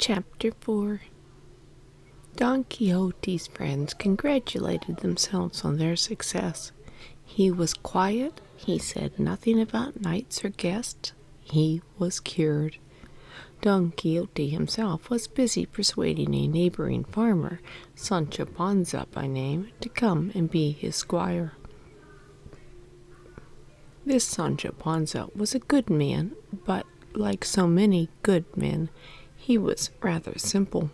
Chapter 4. Don Quixote's friends congratulated themselves on their success. He was quiet, he said nothing about knights or guests, he was cured. Don Quixote himself was busy persuading a neighboring farmer, Sancho Panza by name, to come and be his squire. This Sancho Panza was a good man, but like so many good men, he was rather simple.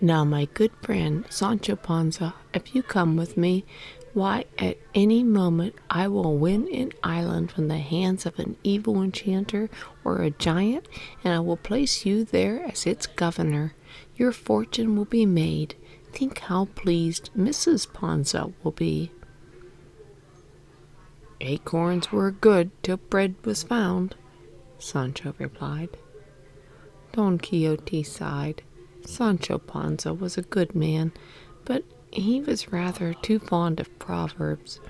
"Now, my good friend Sancho Panza, if you come with me, why, at any moment I will win an island from the hands of an evil enchanter or a giant, and I will place you there as its governor. Your fortune will be made. Think how pleased Mrs. Panza will be." "Acorns were good till bread was found," Sancho replied. Don Quixote sighed. Sancho Panza was a good man, but he was rather too fond of proverbs.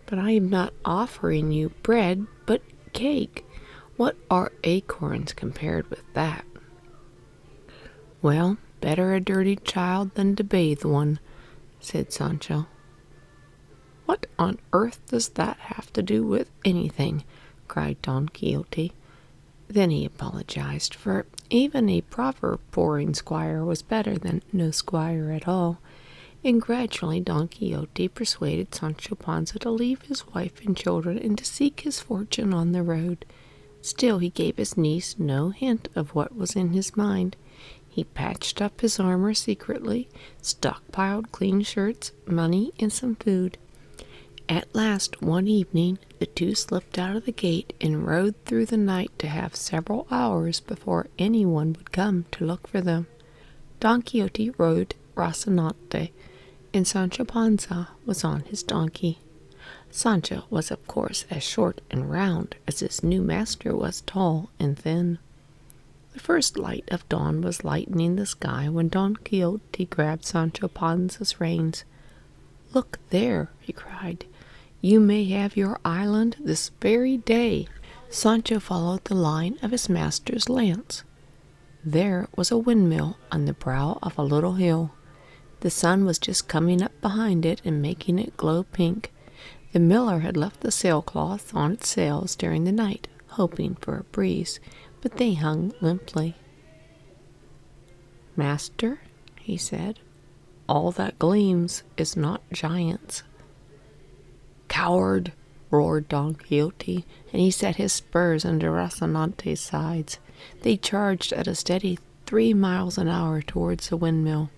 "But I am not offering you bread, but cake. What are acorns compared with that?" "Well, better a dirty child than to bathe one," said Sancho. "What on earth does that have to do with anything?" cried Don Quixote. Then he apologized, for even a proverb-pouring squire was better than no squire at all, and gradually Don Quixote persuaded Sancho Panza to leave his wife and children and to seek his fortune on the road. Still he gave his niece no hint of what was in his mind. He patched up his armor secretly, stockpiled clean shirts, money, and some food. At last, one evening, the two slipped out of the gate and rode through the night to have several hours before anyone would come to look for them. Don Quixote rode Rocinante, and Sancho Panza was on his donkey. Sancho was, of course, as short and round as his new master was tall and thin. The first light of dawn was lightening the sky when Don Quixote grabbed Sancho Panza's reins. "Look there," he cried. "You may have your island this very day." Sancho followed the line of his master's lance. There was a windmill on the brow of a little hill. The sun was just coming up behind it and making it glow pink. The miller had left the sailcloth on its sails during the night, hoping for a breeze, but they hung limply. "Master," he said, "all that gleams is not giants." "Coward!" roared Don Quixote, and he set his spurs under Rocinante's sides. They charged at a steady 3 miles an hour towards the windmill.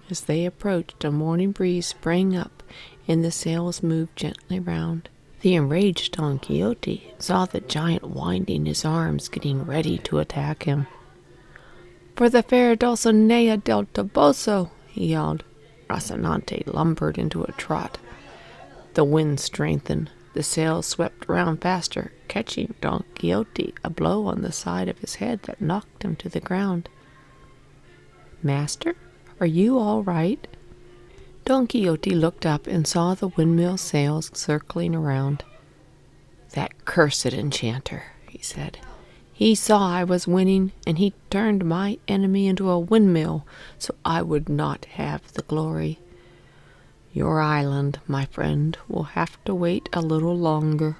As they approached, a morning breeze sprang up, and the sails moved gently round. The enraged Don Quixote saw the giant winding his arms, getting ready to attack him. "For the fair Dulcinea del Toboso!" he yelled. Rocinante lumbered into a trot. The wind strengthened. The sails swept round faster, catching Don Quixote a blow on the side of his head that knocked him to the ground. "Master, are you all right?" Don Quixote looked up and saw the windmill sails circling around. "That cursed enchanter," he said. "He saw I was winning, and he turned my enemy into a windmill, so I would not have the glory. Your island, my friend, will have to wait a little longer."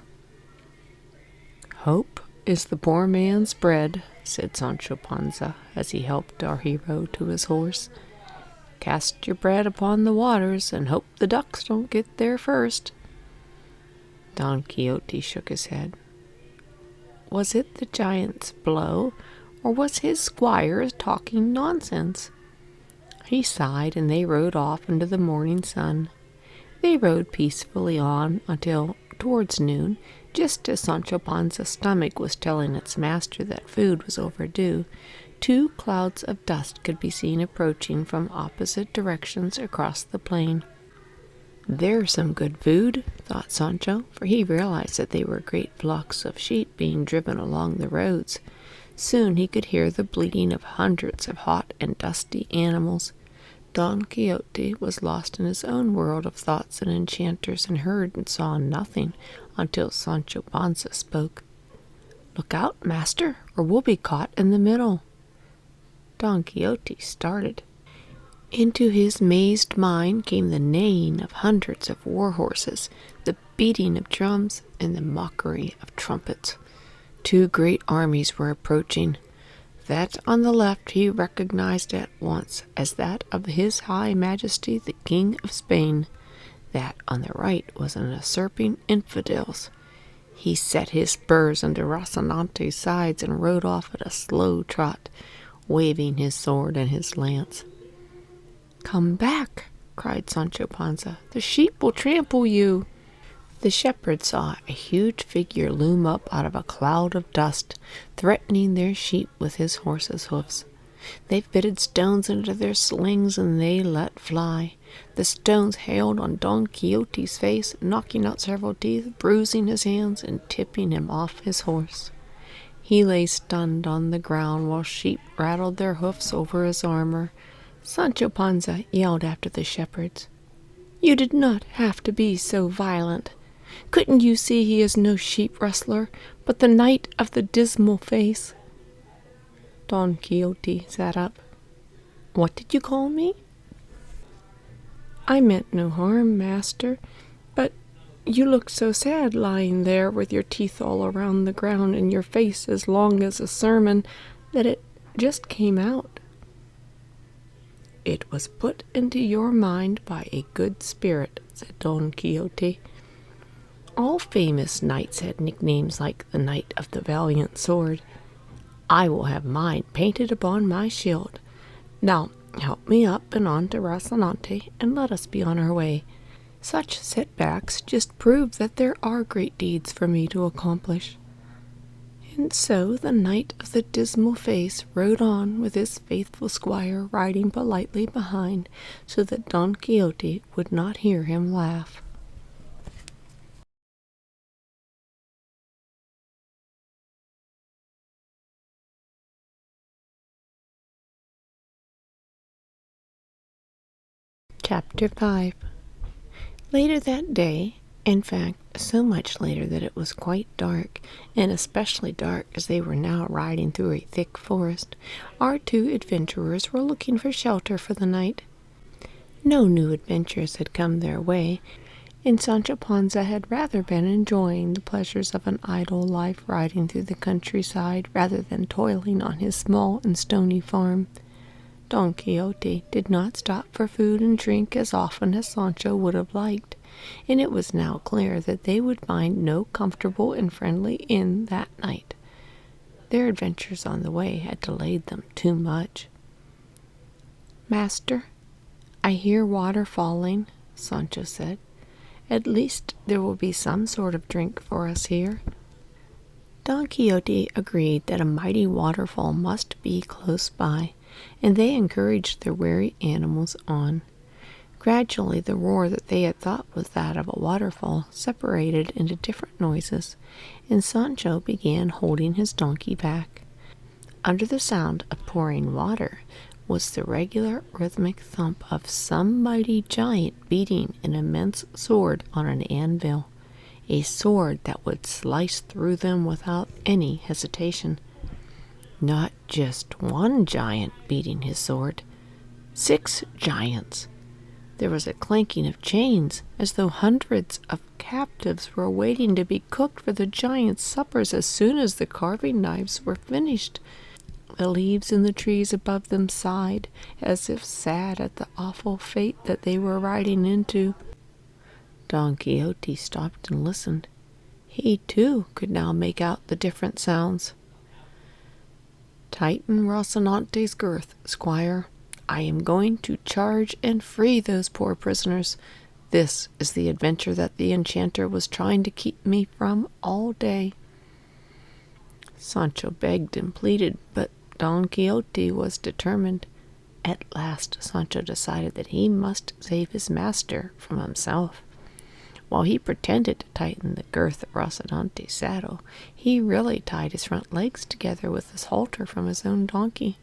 "Hope is the poor man's bread," said Sancho Panza, as he helped our hero to his horse. "Cast your bread upon the waters, and hope the ducks don't get there first." Don Quixote shook his head. Was it the giant's blow, or was his squire talking nonsense? He sighed, and they rode off into the morning sun. They rode peacefully on until, towards noon, just as Sancho Panza's stomach was telling its master that food was overdue, 2 clouds of dust could be seen approaching from opposite directions across the plain. "There's some good food," thought Sancho, for he realized that they were great flocks of sheep being driven along the roads. Soon he could hear the bleating of hundreds of hot and dusty animals. Don Quixote was lost in his own world of thoughts and enchanters, and heard and saw nothing until Sancho Panza spoke. "Look out, master, or we'll be caught in the middle." Don Quixote started. Into his mazed mind came the neighing of hundreds of war horses, the beating of drums, and the mockery of trumpets. Two great armies were approaching. That on the left he recognized at once as that of His High Majesty the King of Spain. That on the right was an usurping infidels. He set his spurs under Rocinante's sides and rode off at a slow trot, waving his sword and his lance. "Come back," cried Sancho Panza. "The sheep will trample you." The shepherd saw a huge figure loom up out of a cloud of dust, threatening their sheep with his horse's hoofs. They fitted stones into their slings and they let fly. The stones hailed on Don Quixote's face, knocking out several teeth, bruising his hands, and tipping him off his horse. He lay stunned on the ground while sheep rattled their hoofs over his armor. Sancho Panza yelled after the shepherds, "You did not have to be so violent. Couldn't you see he is no sheep rustler, but the knight of the dismal face?" Don Quixote sat up. "What did you call me?" "I meant no harm, master, but you looked so sad lying there with your teeth all around the ground and your face as long as a sermon that it just came out." "It was put into your mind by a good spirit," said Don Quixote. "All famous knights had nicknames like the Knight of the Valiant Sword. I will have mine painted upon my shield. Now help me up and on to Rocinante, and let us be on our way. Such setbacks just prove that there are great deeds for me to accomplish." And so the Knight of the Dismal Face rode on with his faithful squire riding politely behind, so that Don Quixote would not hear him laugh. Chapter 5. Later that day, in fact, so much later that it was quite dark, and especially dark as they were now riding through a thick forest, our two adventurers were looking for shelter for the night. No new adventures had come their way, and Sancho Panza had rather been enjoying the pleasures of an idle life riding through the countryside rather than toiling on his small and stony farm. Don Quixote did not stop for food and drink as often as Sancho would have liked, and it was now clear that they would find no comfortable and friendly inn that night. Their adventures on the way had delayed them too much. "Master, I hear water falling," Sancho said. "At least there will be some sort of drink for us here." Don Quixote agreed that a mighty waterfall must be close by, and they encouraged their weary animals on. Gradually the roar that they had thought was that of a waterfall separated into different noises, and Sancho began holding his donkey back. Under the sound of pouring water was the regular rhythmic thump of some mighty giant beating an immense sword on an anvil, a sword that would slice through them without any hesitation. Not just one giant beating his sword, 6 giants. There was a clanking of chains, as though hundreds of captives were waiting to be cooked for the giants' suppers as soon as the carving knives were finished. The leaves in the trees above them sighed, as if sad at the awful fate that they were riding into. Don Quixote stopped and listened. He, too, could now make out the different sounds. "Tighten Rocinante's girth, squire. I am going to charge and free those poor prisoners. This is the adventure that the enchanter was trying to keep me from all day." Sancho begged and pleaded, but Don Quixote was determined. At last Sancho decided that he must save his master from himself. While he pretended to tighten the girth of Rocinante's saddle, he really tied his front legs together with his halter from his own donkey.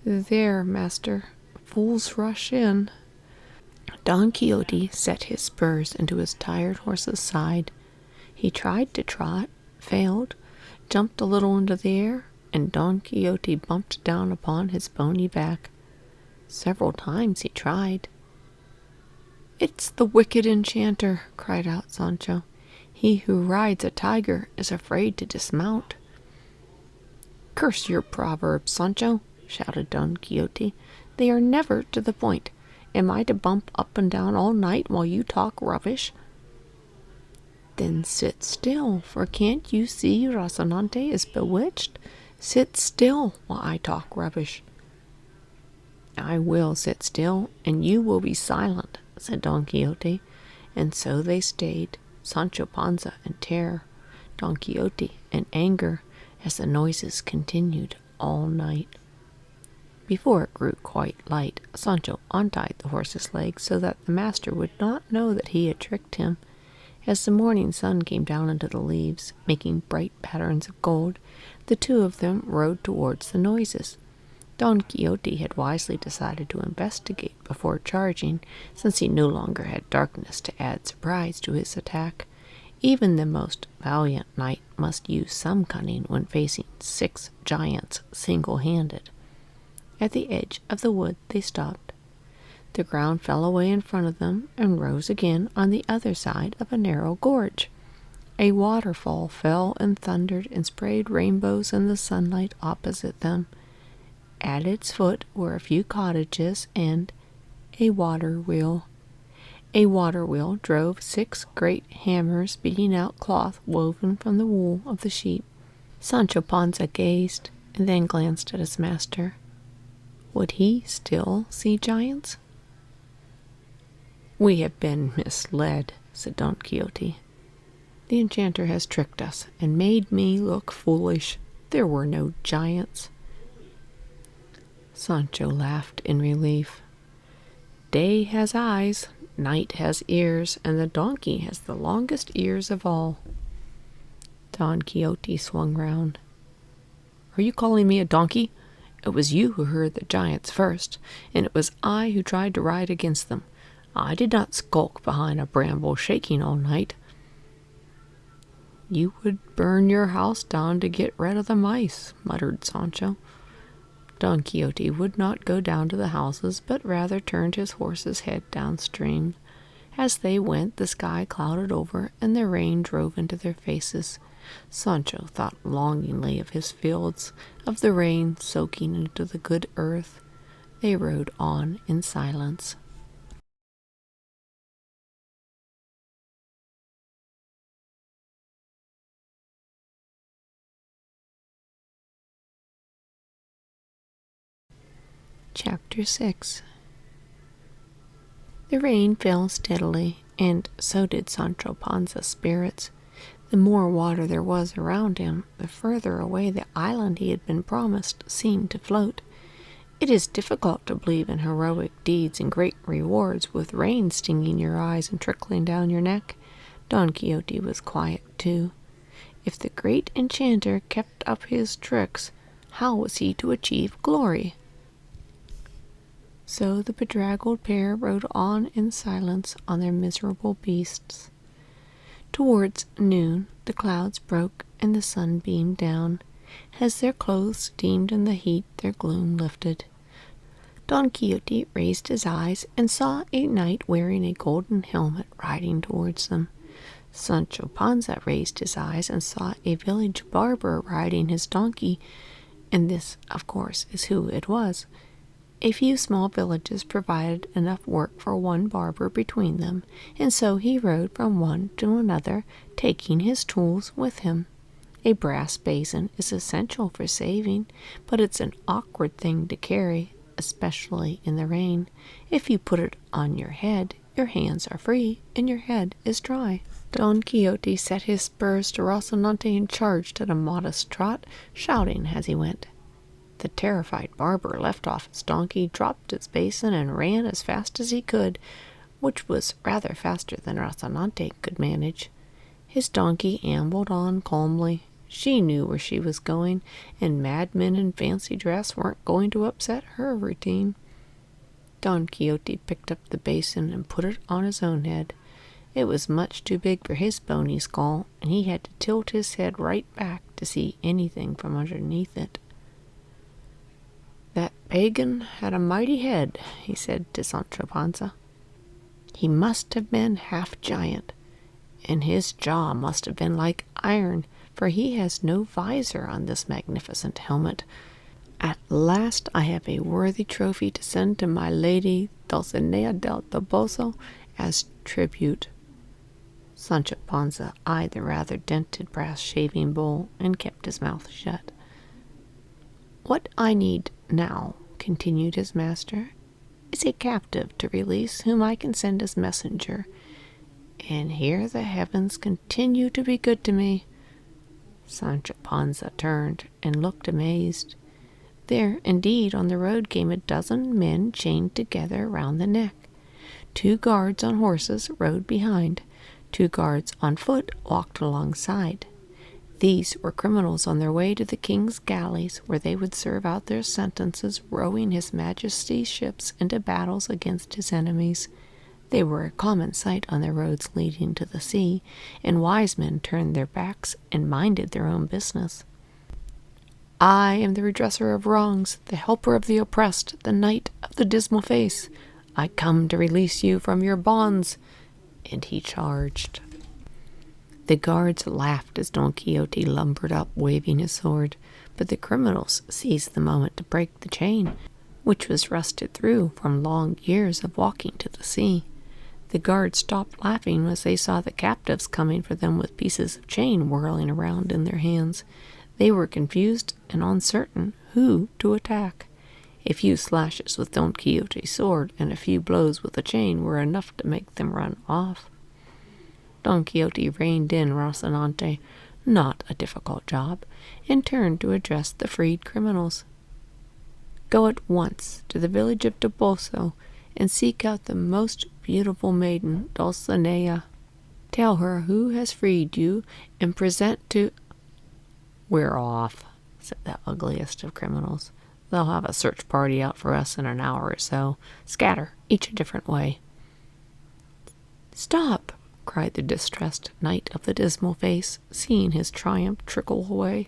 "There, master, fools rush in." Don Quixote set his spurs into his tired horse's side. He tried to trot, failed, jumped a little into the air, and Don Quixote bumped down upon his bony back. Several times he tried. "It's the wicked enchanter," cried out Sancho. "He who rides a tiger is afraid to dismount." "Curse your proverbs, Sancho," shouted Don Quixote. "They are never to the point. Am I to bump up and down all night while you talk rubbish?" "Then sit still, for can't you see Rocinante is bewitched? Sit still while I talk rubbish." "I will sit still, and you will be silent," said Don Quixote. And so they stayed, Sancho Panza in terror, Don Quixote in anger, as the noises continued all night. Before it grew quite light, Sancho untied the horse's legs so that the master would not know that he had tricked him. As the morning sun came down into the leaves, making bright patterns of gold, the two of them rode towards the noises. Don Quixote had wisely decided to investigate before charging, since he no longer had darkness to add surprise to his attack. Even the most valiant knight must use some cunning when facing 6 giants single-handed. At the edge of the wood they stopped. The ground fell away in front of them and rose again on the other side of a narrow gorge. A waterfall fell and thundered and sprayed rainbows in the sunlight opposite them. At its foot were a few cottages and a water wheel. A water wheel drove 6 great hammers beating out cloth woven from the wool of the sheep. Sancho Panza gazed and then glanced at his master. Would he still see giants? "We have been misled," said Don Quixote. "The enchanter has tricked us and made me look foolish. There were no giants." Sancho laughed in relief. "Day has eyes, night has ears, and the donkey has the longest ears of all." Don Quixote swung round. "Are you calling me a donkey? It was you who heard the giants first, and it was I who tried to ride against them. I did not skulk behind a bramble shaking all night." "You would burn your house down to get rid of the mice," muttered Sancho. Don Quixote would not go down to the houses, but rather turned his horse's head downstream. As they went, the sky clouded over, and the rain drove into their faces. Sancho thought longingly of his fields, of the rain soaking into the good earth. They rode on in silence. Chapter 6. The rain fell steadily, and so did Sancho Panza's spirits. The more water there was around him, the further away the island he had been promised seemed to float. It is difficult to believe in heroic deeds and great rewards with rain stinging your eyes and trickling down your neck. Don Quixote was quiet too. If the great enchanter kept up his tricks, how was he to achieve glory? So the bedraggled pair rode on in silence on their miserable beasts. Towards noon the clouds broke and the sun beamed down. As their clothes steamed in the heat, their gloom lifted. Don Quixote raised his eyes and saw a knight wearing a golden helmet riding towards them. Sancho Panza raised his eyes and saw a village barber riding his donkey, and this, of course, is who it was. A few small villages provided enough work for one barber between them, and so he rode from one to another, taking his tools with him. A brass basin is essential for saving, but it's an awkward thing to carry, especially in the rain. If you put it on your head, your hands are free and your head is dry. Don Quixote set his spurs to Rocinante and charged at a modest trot, shouting as he went. The terrified barber left off his donkey, dropped its basin, and ran as fast as he could, which was rather faster than Rocinante could manage. His donkey ambled on calmly. She knew where she was going, and madmen in fancy dress weren't going to upset her routine. Don Quixote picked up the basin and put it on his own head. It was much too big for his bony skull, and he had to tilt his head right back to see anything from underneath it. pagan had a mighty head," he said to Sancho Panza. "He must have been half giant, and his jaw must have been like iron, for he has no visor on this magnificent helmet. At last I have a worthy trophy to send to my lady Dulcinea del Toboso as tribute." Sancho Panza eyed the rather dented brass shaving bowl and kept his mouth shut. "What I need now," continued his master, "is a captive to release whom I can send as messenger. And here the heavens continue to be good to me." Sancho Panza turned and looked amazed. There, indeed, on the road came a dozen men chained together round the neck. 2 guards on horses rode behind. 2 guards on foot walked alongside. These were criminals on their way to the king's galleys, where they would serve out their sentences, rowing his majesty's ships into battles against his enemies. They were a common sight on the roads leading to the sea, and wise men turned their backs and minded their own business. "I am the redresser of wrongs, the helper of the oppressed, the knight of the dismal face. I come to release you from your bonds." And he charged. The guards laughed as Don Quixote lumbered up, waving his sword, but the criminals seized the moment to break the chain, which was rusted through from long years of walking to the sea. The guards stopped laughing as they saw the captives coming for them with pieces of chain whirling around in their hands. They were confused and uncertain who to attack. A few slashes with Don Quixote's sword and a few blows with the chain were enough to make them run off. Don Quixote reined in Rocinante, not a difficult job, and turned to address the freed criminals. "Go at once to the village of Toboso and seek out the most beautiful maiden, Dulcinea. Tell her who has freed you and present to—" "We're off," said the ugliest of criminals. "They'll have a search party out for us in an hour or so. Scatter, each a different way." "Stop!" cried the distressed knight of the dismal face, seeing his triumph trickle away.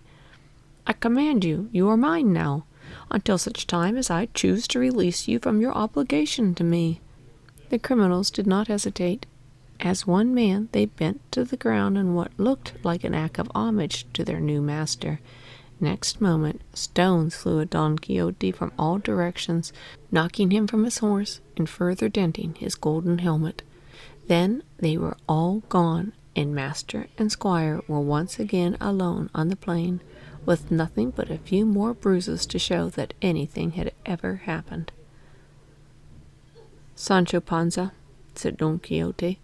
"I command you, you are mine now, until such time as I choose to release you from your obligation to me." The criminals did not hesitate. As one man, they bent to the ground in what looked like an act of homage to their new master. Next moment, stones flew at Don Quixote from all directions, knocking him from his horse and further denting his golden helmet. Then they were all gone, and master and squire were once again alone on the plain, with nothing but a few more bruises to show that anything had ever happened. "Sancho Panza," said Don Quixote,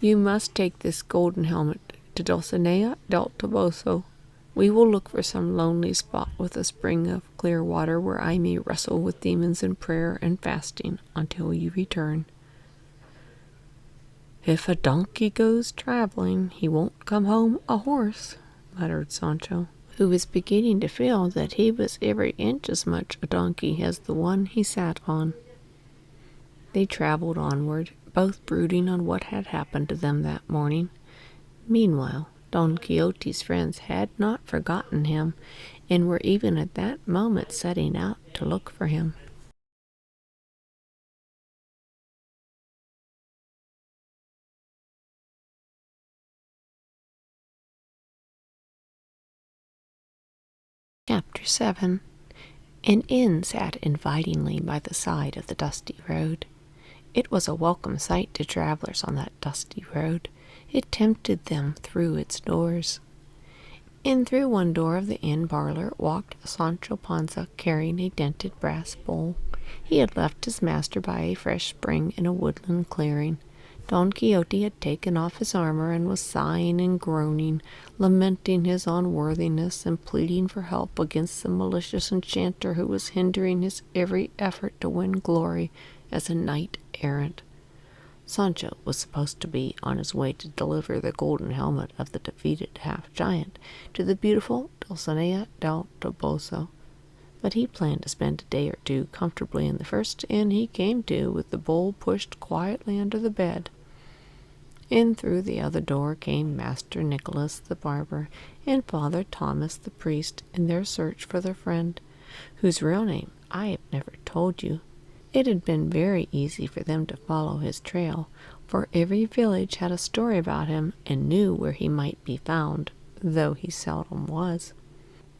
"you must take this golden helmet to Dulcinea del Toboso. We will look for some lonely spot with a spring of clear water where I may wrestle with demons in prayer and fasting until you return." "If a donkey goes traveling, he won't come home a horse," muttered Sancho, who was beginning to feel that he was every inch as much a donkey as the one he sat on. They traveled onward, both brooding on what had happened to them that morning. Meanwhile, Don Quixote's friends had not forgotten him, and were even at that moment setting out to look for him. Chapter 7. An inn sat invitingly by the side of the dusty road. It was a welcome sight to travelers on that dusty road. It tempted them through its doors. In through one door of the inn parlor walked Sancho Panza, carrying a dented brass bowl. He had left his master by a fresh spring in a woodland clearing. Don Quixote had taken off his armor and was sighing and groaning, lamenting his unworthiness and pleading for help against the malicious enchanter who was hindering his every effort to win glory as a knight-errant. Sancho was supposed to be on his way to deliver the golden helmet of the defeated half-giant to the beautiful Dulcinea del Toboso, but he planned to spend a day or two comfortably in the first inn he came to, with the bowl pushed quietly under the bed. In through the other door came Master Nicholas the barber and Father Thomas the priest in their search for their friend, whose real name I have never told you. It had been very easy for them to follow his trail, for every village had a story about him and knew where he might be found, though he seldom was.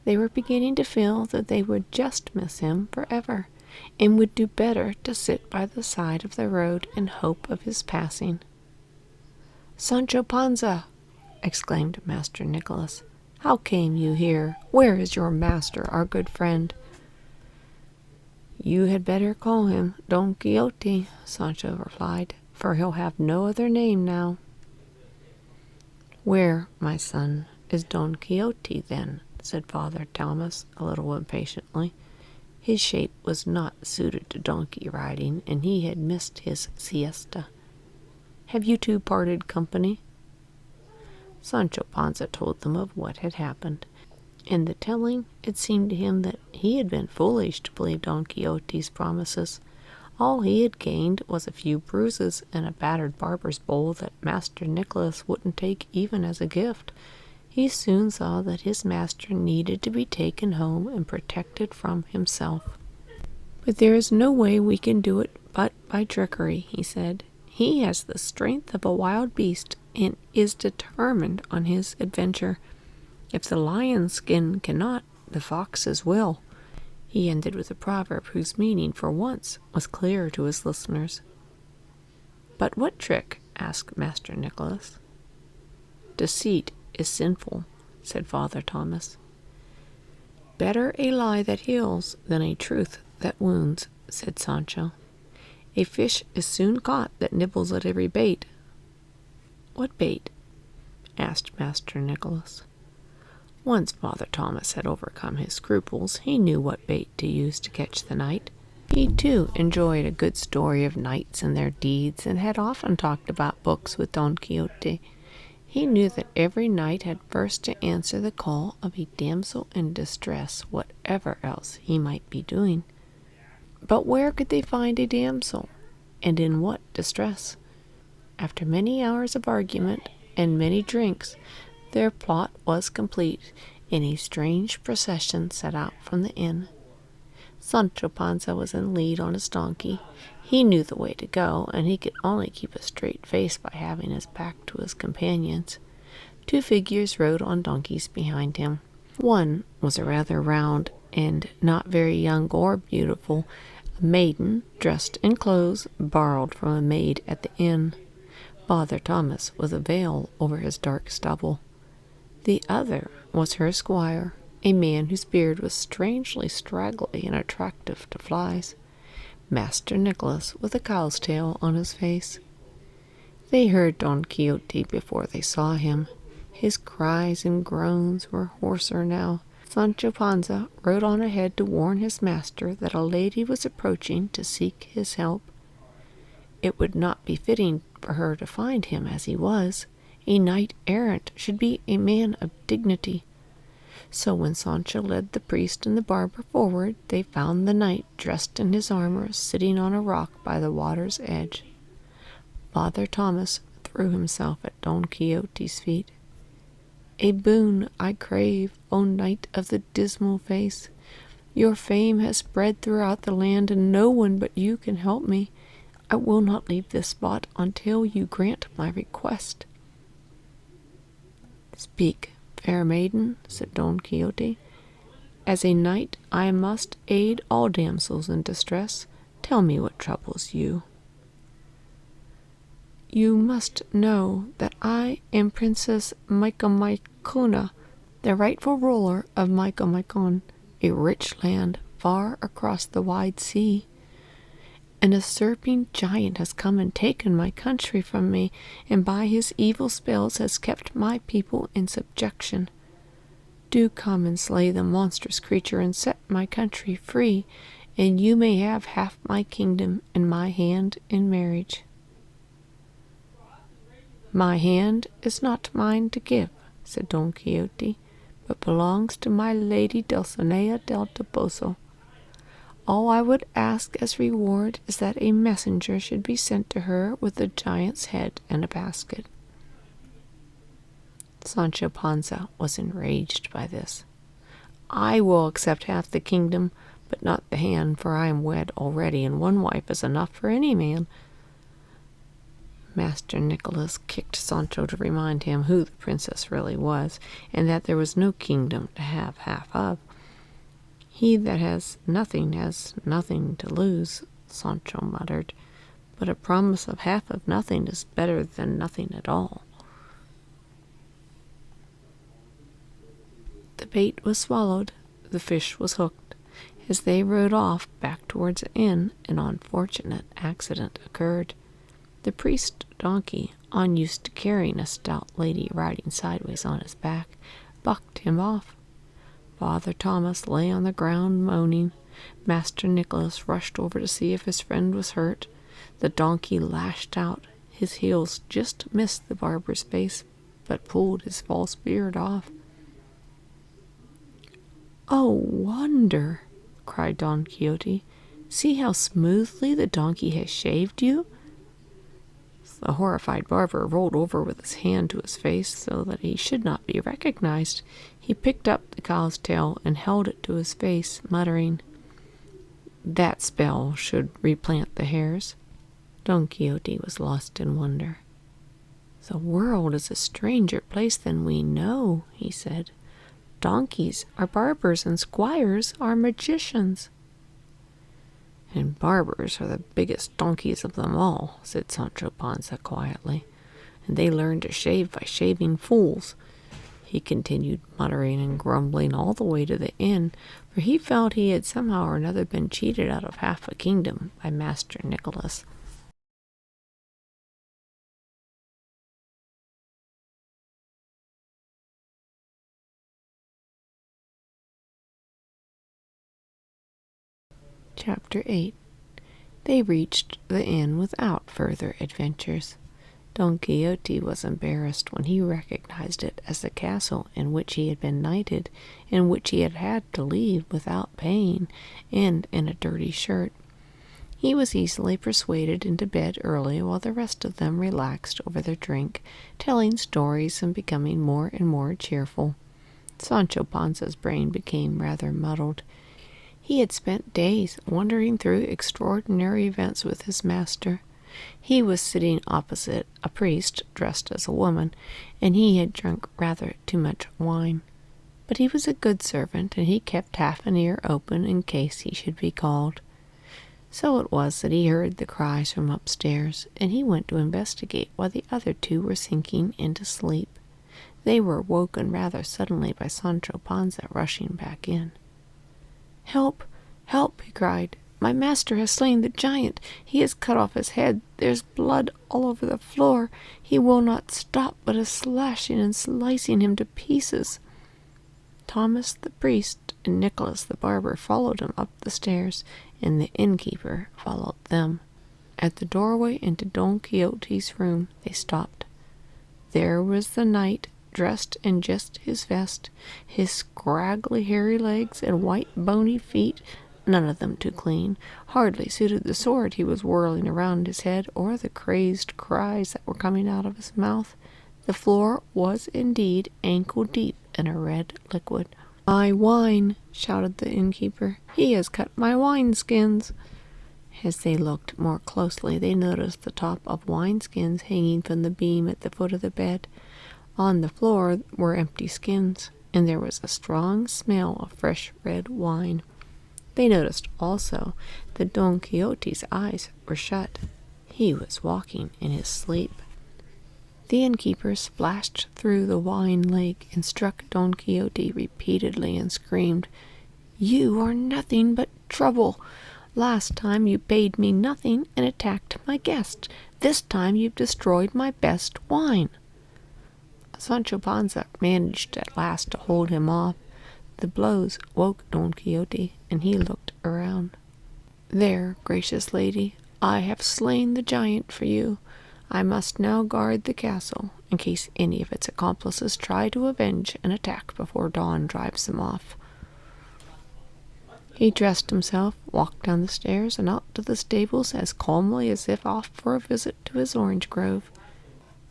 They were beginning to feel that they would just miss him forever, and would do better to sit by the side of the road in hope of his passing. "Sancho Panza!" exclaimed Master Nicholas. "How came you here? Where is your master, our good friend?" "You had better call him Don Quixote," Sancho replied, "for he'll have no other name now." "Where, my son, is Don Quixote, then?" said Father Thomas, a little impatiently. His shape was not suited to donkey riding, and he had missed his siesta. "Have you two parted company?" Sancho Panza told them of what had happened. In the telling, it seemed to him that he had been foolish to believe Don Quixote's promises. All he had gained was a few bruises and a battered barber's bowl that Master Nicholas wouldn't take even as a gift. He soon saw that his master needed to be taken home and protected from himself. "But there is no way we can do it but by trickery," he said. "He has the strength of a wild beast and is determined on his adventure. If the lion's skin cannot, the fox's will." He ended with a proverb whose meaning, for once, was clear to his listeners. "But what trick?" asked Master Nicholas. "Deceit is sinful," said Father Thomas. "Better a lie that heals than a truth that wounds," said Sancho. "A fish is soon caught that nibbles at every bait." "What bait?" asked Master Nicholas. Once Father Thomas had overcome his scruples, he knew what bait to use to catch the knight. He, too, enjoyed a good story of knights and their deeds, and had often talked about books with Don Quixote. He knew that every knight had first to answer the call of a damsel in distress, whatever else he might be doing. But where could they find a damsel, and in what distress? After many hours of argument and many drinks, their plot was complete, and a strange procession set out from the inn. Sancho Panza was in the lead on his donkey. He knew the way to go, and he could only keep a straight face by having his back to his companions. Two figures rode on donkeys behind him. One was a rather round and not very young or beautiful, a maiden dressed in clothes borrowed from a maid at the inn. Father Thomas with a veil over his dark stubble. The other was her squire, a man whose beard was strangely straggly and attractive to flies. Master Nicholas with a cow's tail on his face. They heard Don Quixote before they saw him. His cries and groans were hoarser now. Sancho Panza rode on ahead to warn his master that a lady was approaching to seek his help. It would not be fitting for her to find him as he was. A knight-errant should be a man of dignity. So when Sancho led the priest and the barber forward, they found the knight dressed in his armor sitting on a rock by the water's edge. Father Thomas threw himself at Don Quixote's feet. "A boon I crave, O knight of the dismal face. Your fame has spread throughout the land, and no one but you can help me. I will not leave this spot until you grant my request." "Speak, fair maiden," said Don Quixote. "As a knight, I must aid all damsels in distress. Tell me what troubles you." "You must know that I am Princess Micomicona, the rightful ruler of Micomicon, a rich land far across the wide sea. An usurping giant has come and taken my country from me, and by his evil spells has kept my people in subjection. Do come and slay the monstrous creature and set my country free, and you may have half my kingdom and my hand in marriage." "My hand is not mine to give," said Don Quixote, "but belongs to my lady Dulcinea del Toboso. All I would ask as reward is that a messenger should be sent to her with the giant's head and a basket." Sancho Panza was enraged by this. "I will accept half the kingdom, but not the hand, for I am wed already, and one wife is enough for any man." Master Nicholas kicked Sancho to remind him who the princess really was, and that there was no kingdom to have half of. "He that has nothing to lose," Sancho muttered, "but a promise of half of nothing is better than nothing at all." The bait was swallowed, the fish was hooked. As they rode off back towards the inn, an unfortunate accident occurred. The priest's donkey, unused to carrying a stout lady riding sideways on his back, bucked him off. Father Thomas lay on the ground moaning. Master Nicholas rushed over to see if his friend was hurt. The donkey lashed out. His heels just missed the barber's face, but pulled his false beard off. "Oh, wonder!" cried Don Quixote. "See how smoothly the donkey has shaved you." The horrified barber rolled over with his hand to his face so that he should not be recognized. He picked up the cow's tail and held it to his face, muttering, "That spell should replant the hairs." Don Quixote was lost in wonder. "The world is a stranger place than we know," he said. "Donkeys are barbers and squires are magicians." "And barbers are the biggest donkeys of them all," said Sancho Panza quietly. "And they learn to shave by shaving fools." He continued muttering and grumbling all the way to the inn, for he felt he had somehow or another been cheated out of half a kingdom by Master Nicholas. Chapter 8. They reached the inn without further adventures. Don Quixote was embarrassed when he recognized it as the castle in which he had been knighted, and which he had had to leave without paying, and in a dirty shirt. He was easily persuaded into bed early, while the rest of them relaxed over their drink, telling stories and becoming more and more cheerful. Sancho Panza's brain became rather muddled. He had spent days wandering through extraordinary events with his master. He was sitting opposite a priest dressed as a woman, and he had drunk rather too much wine. But he was a good servant, and he kept half an ear open in case he should be called. So it was that he heard the cries from upstairs, and he went to investigate while the other two were sinking into sleep. They were woken rather suddenly by Sancho Panza rushing back in. "Help! Help!" he cried. "My master has slain the giant. He has cut off his head. There's blood all over the floor. He will not stop, but is slashing and slicing him to pieces." Thomas the priest and Nicholas the barber followed him up the stairs, and the innkeeper followed them. At the doorway into Don Quixote's room they stopped. There was the knight, dressed in just his vest, his scraggly hairy legs and white bony feet, none of them too clean, hardly suited the sword he was whirling around his head or the crazed cries that were coming out of his mouth. The floor was indeed ankle deep in a red liquid. "My wine!" shouted the innkeeper. "He has cut my wineskins!" As they looked more closely, they noticed the top of wineskins hanging from the beam at the foot of the bed. On the floor were empty skins, and there was a strong smell of fresh red wine. They noticed also that Don Quixote's eyes were shut. He was walking in his sleep. The innkeeper splashed through the wine lake and struck Don Quixote repeatedly and screamed, "You are nothing but trouble. Last time you paid me nothing and attacked my guest. This time you've destroyed my best wine." Sancho Panza managed at last to hold him off. The blows woke Don Quixote, and he looked around. "There, gracious lady, I have slain the giant for you. I must now guard the castle, in case any of its accomplices try to avenge an attack before dawn drives them off." He dressed himself, walked down the stairs, and out to the stables as calmly as if off for a visit to his orange grove.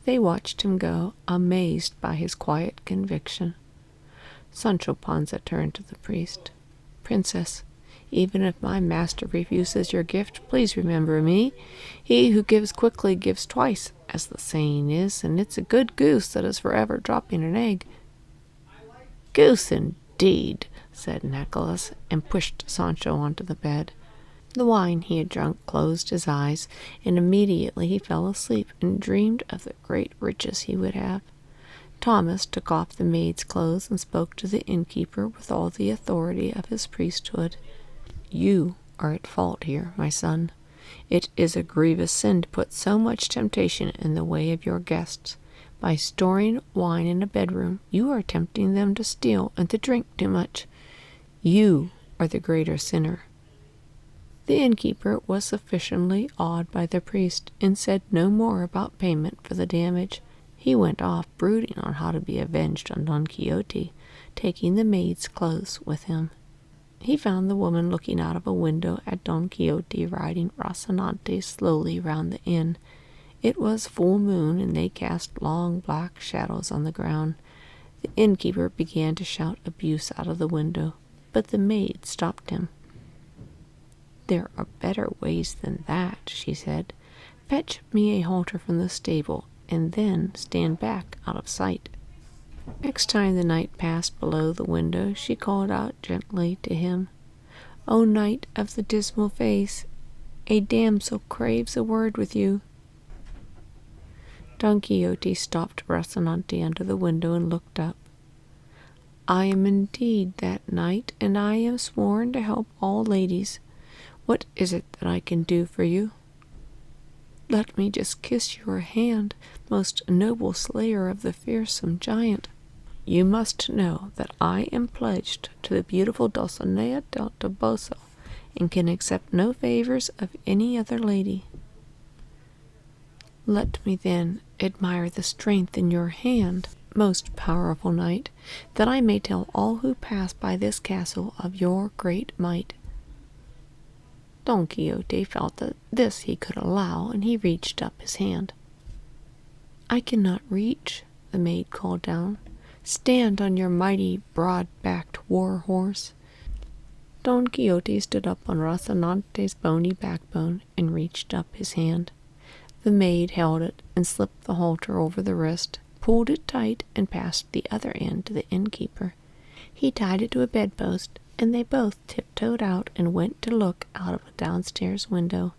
They watched him go, amazed by his quiet conviction. Sancho Panza turned to the priest. "Princess, Even if my master refuses your gift, please remember me. He who gives quickly gives twice, as the saying is, and it's a good goose that is forever dropping an egg." "Goose indeed," said Nicholas, and pushed Sancho onto the bed. The wine he had drunk closed his eyes, and immediately he fell asleep and dreamed of the great riches he would have. Thomas took off the maid's clothes and spoke to the innkeeper with all the authority of his priesthood. "You are at fault here, my son. It is a grievous sin to put so much temptation in the way of your guests. By storing wine in a bedroom, you are tempting them to steal and to drink too much. You are the greater sinner." The innkeeper was sufficiently awed by the priest, and said no more about payment for the damage. He went off brooding on how to be avenged on Don Quixote, taking the maid's clothes with him. He found the woman looking out of a window at Don Quixote riding Rocinante slowly round the inn. It was full moon, and they cast long black shadows on the ground. The innkeeper began to shout abuse out of the window, but the maid stopped him. "There are better ways than that," she said. "Fetch me a halter from the stable, and then stand back out of sight." Next time the knight passed below the window, she called out gently to him, "O knight of the dismal face, a damsel craves a word with you." Don Quixote stopped Rocinante under the window and looked up. "I am indeed that knight, and I am sworn to help all ladies. What is it that I can do for you?" "Let me just kiss your hand, most noble slayer of the fearsome giant. You must know that I am pledged to the beautiful Dulcinea del Toboso, and can accept no favors of any other lady." "Let me then admire the strength in your hand, most powerful knight, that I may tell all who pass by this castle of your great might." Don Quixote felt that this he could allow, and he reached up his hand. "I cannot reach," the maid called down. "Stand on your mighty, broad-backed war-horse." Don Quixote stood up on Rocinante's bony backbone and reached up his hand. The maid held it and slipped the halter over the wrist, pulled it tight, and passed the other end to the innkeeper. He tied it to a bedpost, and they both tiptoed out and went to look out of a downstairs window.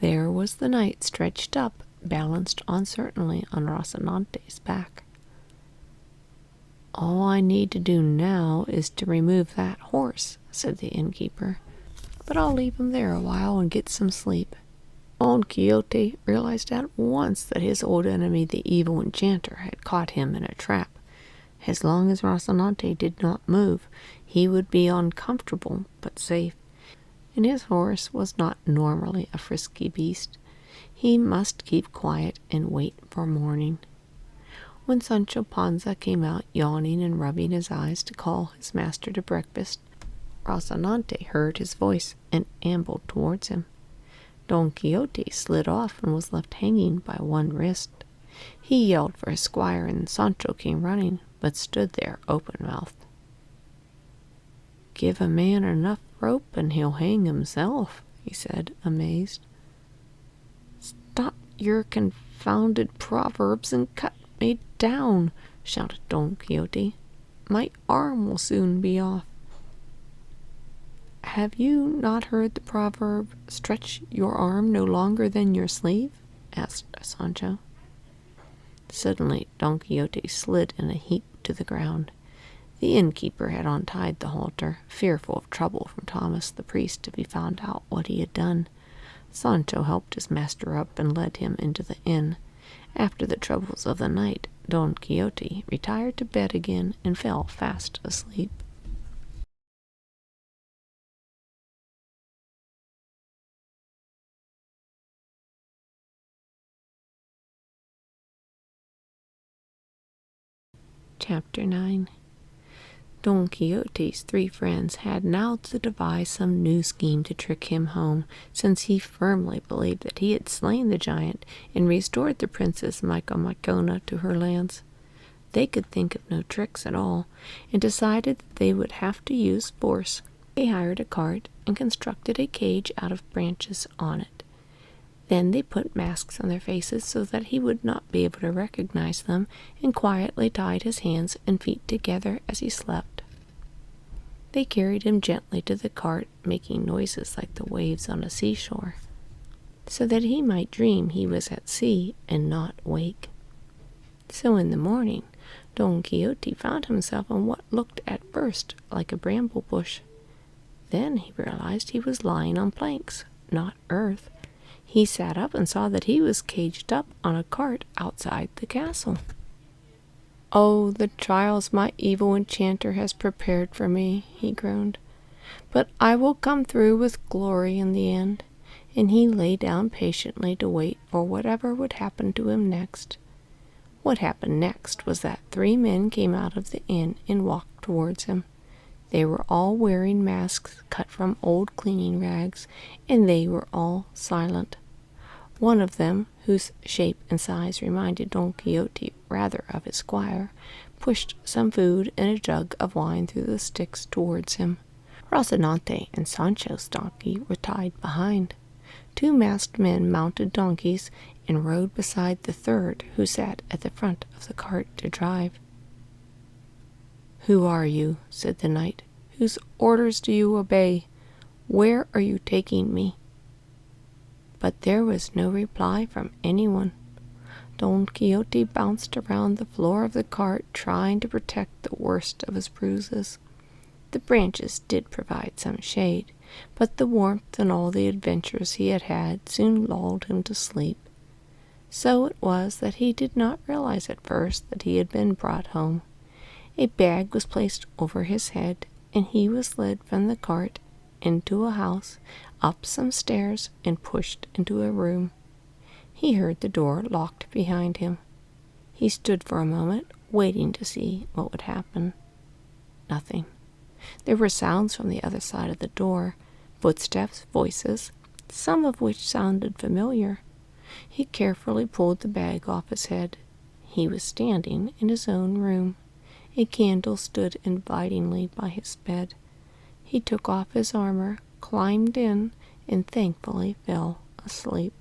There was the knight stretched up, balanced uncertainly on Rocinante's back. "All I need to do now is to remove that horse," said the innkeeper. "But I'll leave him there a while and get some sleep." Don Quixote realized at once that his old enemy, the evil enchanter, had caught him in a trap. As long as Rocinante did not move, he would be uncomfortable but safe, and his horse was not normally a frisky beast. He must keep quiet and wait for morning. When Sancho Panza came out yawning and rubbing his eyes to call his master to breakfast, Rocinante heard his voice and ambled towards him. Don Quixote slid off and was left hanging by one wrist. He yelled for his squire, and Sancho came running, but stood there open-mouthed. "Give a man enough rope and he'll hang himself," he said, amazed. "Stop your confounded proverbs and cut me down," shouted Don Quixote. "My arm will soon be off." "Have you not heard the proverb, 'Stretch your arm no longer than your sleeve'?" asked Sancho. Suddenly Don Quixote slid in a heap to the ground. The innkeeper had untied the halter, fearful of trouble from Thomas the priest if he found out what he had done. Sancho helped his master up and led him into the inn. After the troubles of the night, Don Quixote retired to bed again and fell fast asleep. Chapter 9. Don Quixote's 3 friends had now to devise some new scheme to trick him home, since he firmly believed that he had slain the giant and restored the Princess Micomicona to her lands. They could think of no tricks at all, and decided that they would have to use force. They hired a cart and constructed a cage out of branches on it. Then they put masks on their faces so that he would not be able to recognize them, and quietly tied his hands and feet together as he slept. They carried him gently to the cart, making noises like the waves on a seashore, so that he might dream he was at sea and not wake. So in the morning, Don Quixote found himself on what looked at first like a bramble bush. Then he realized he was lying on planks, not earth. He sat up and saw that he was caged up on a cart outside the castle. "Oh, the trials my evil enchanter has prepared for me," he groaned. "But I will come through with glory in the end." And he lay down patiently to wait for whatever would happen to him next. What happened next was that 3 men came out of the inn and walked towards him. They were all wearing masks cut from old cleaning rags, and they were all silent. One of them, whose shape and size reminded Don Quixote rather of his squire, pushed some food and a jug of wine through the sticks towards him. Rocinante and Sancho's donkey were tied behind. 2 masked men mounted donkeys and rode beside the third, who sat at the front of the cart to drive. "Who are you?" said the knight. "Whose orders do you obey? Where are you taking me?" But there was no reply from anyone. Don Quixote bounced around the floor of the cart, trying to protect the worst of his bruises. The branches did provide some shade, but the warmth and all the adventures he had had soon lulled him to sleep. So it was that he did not realize at first that he had been brought home. A bag was placed over his head, and he was led from the cart into a house, up some stairs, and pushed into a room. He heard the door locked behind him. He stood for a moment, waiting to see what would happen. Nothing. There were sounds from the other side of the door, footsteps, voices, some of which sounded familiar. He carefully pulled the bag off his head. He was standing in his own room. A candle stood invitingly by his bed. He took off his armor, climbed in, and thankfully fell asleep.